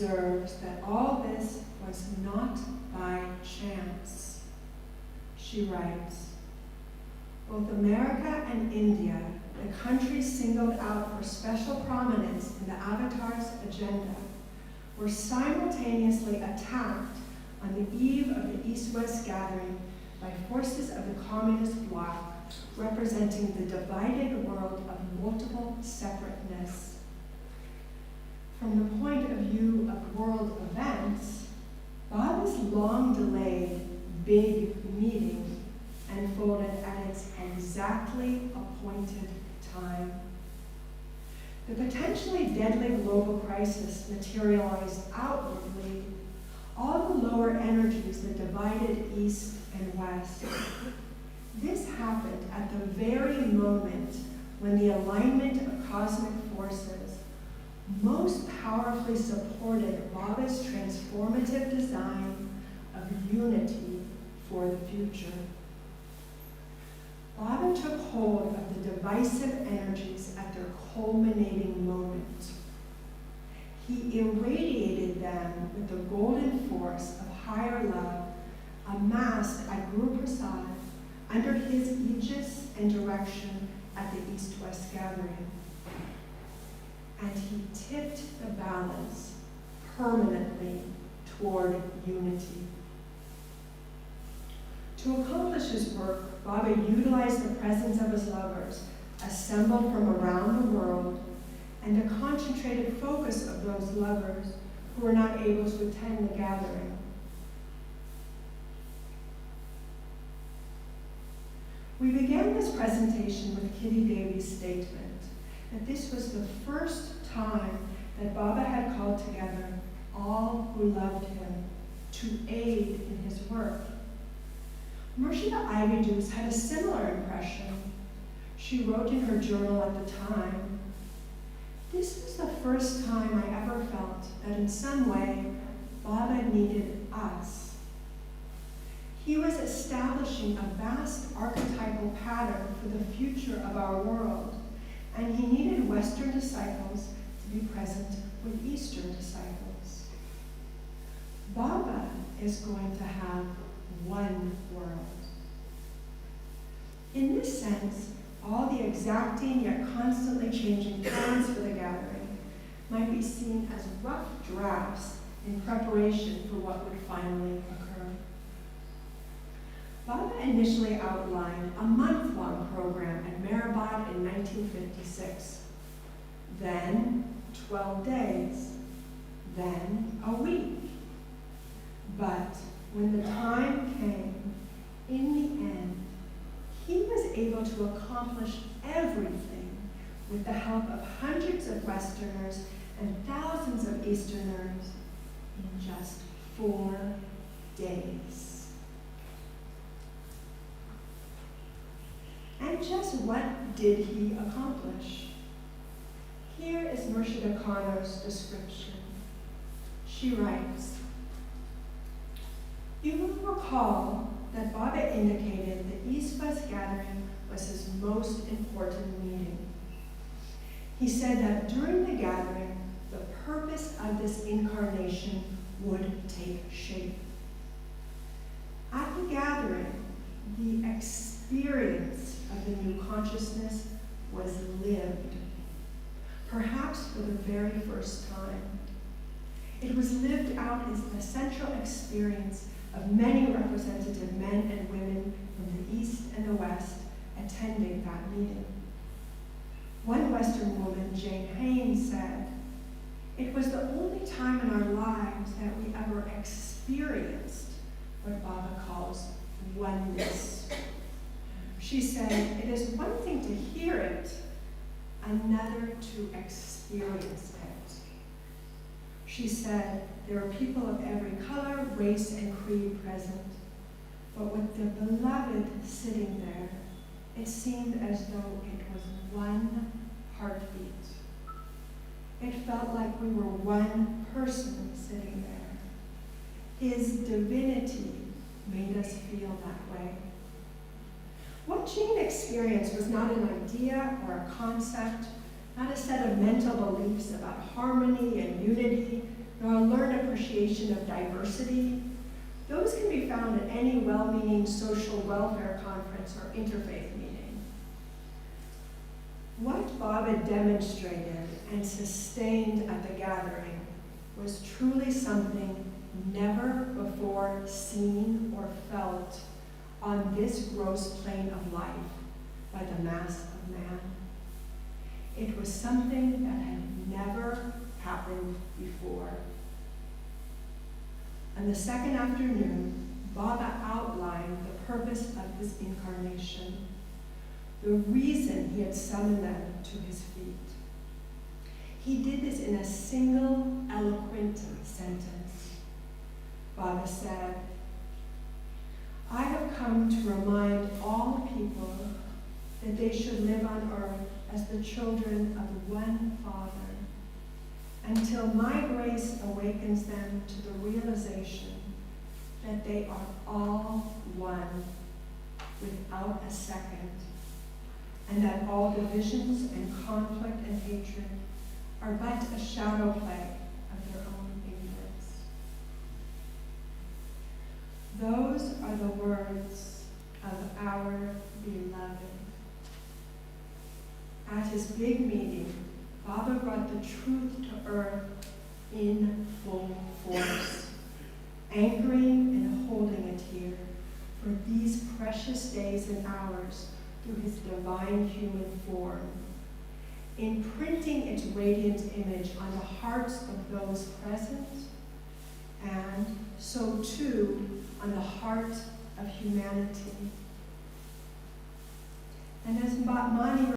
observes that all this was not by chance. She writes, both America and India, the countries singled out for special prominence in the Avatar's agenda, were simultaneously attacked on the eve of the East-West gathering by forces of the Communist bloc, representing the divided world of multiple separateness. From the point of view of world events, Baba's long-delayed big meeting unfolded at its exactly appointed time. The potentially deadly global crisis materialized outwardly, all the lower energies that divided East and West. This happened at the very moment when the alignment of cosmic forces most powerfully supported Baba's transformative design of unity for the future. Baba took hold of the divisive energies at their culminating moment. He irradiated them with the golden force of higher love amassed at Guru Prasad under his aegis and direction at the East-West gathering. And he tipped the balance permanently toward unity. To accomplish his work, Baba utilized the presence of his lovers, assembled from around the world, and the concentrated focus of those lovers who were not able to attend the gathering. We began this presentation with Kitty Devi's statement that this was the first time that Baba had called together all who loved him to aid in his work. Murshida Ivy had a similar impression. She wrote in her journal at the time, "This was the first time I ever felt that in some way Baba needed us. He was establishing a vast archetypal pattern for the future of our world, and he needed Western disciples to be present with Eastern disciples. Baba is going to have one world." In this sense, all the exacting yet constantly changing plans for the gathering might be seen as rough drafts in preparation for what would finally occur. Baba initially outlined a month-long program at Meherabad in 1956, then 12 days, then a week. But when the time came, in the end, he was able to accomplish everything with the help of hundreds of Westerners and thousands of Easterners in just 4 days. And just what did he accomplish? Here is Murshida Khan's description. She writes, "You will recall that Baba indicated the East-West gathering was his most important meeting. He said that during the gathering, the purpose of this incarnation would take shape. At the gathering, the experience of the new consciousness was lived, perhaps for the very first time. It was lived out as the central experience of many representative men and women from the East and the West attending that meeting. One Western woman, Jane Haynes, said, "It was the only time in our lives that we ever experienced what Baba calls oneness." She said, "It is one thing to hear it, another to experience it." She said, "There are people of every color, race, and creed present, but with the beloved sitting there, it seemed as though it was one heartbeat. It felt like we were one person sitting there. His divinity made us feel that way." What Jane experienced was not an idea or a concept, not a set of mental beliefs about harmony and unity, nor a learning appreciation of diversity, those can be found at any well-meaning social welfare conference or interfaith meeting. What Baba demonstrated and sustained at the gathering was truly something never before seen or felt on this gross plane of life by the mass of man. It was something that had never happened before. On the second afternoon, Baba outlined the purpose of his incarnation, the reason he had summoned them to his feet. He did this in a single eloquent sentence. Baba said, "I have come to remind all people that they should live on earth as the children of one Father, until my grace awakens them to the realization that they are all one, without a second, and that all divisions and conflict and hatred are but a shadow play of their own ignorance." Those are the words of our beloved. At his big meeting, Baba brought the truth to earth in full force, anchoring and holding it here for these precious days and hours through his divine human form, imprinting its radiant image on the hearts of those present, and so too on the heart of humanity. And as Mani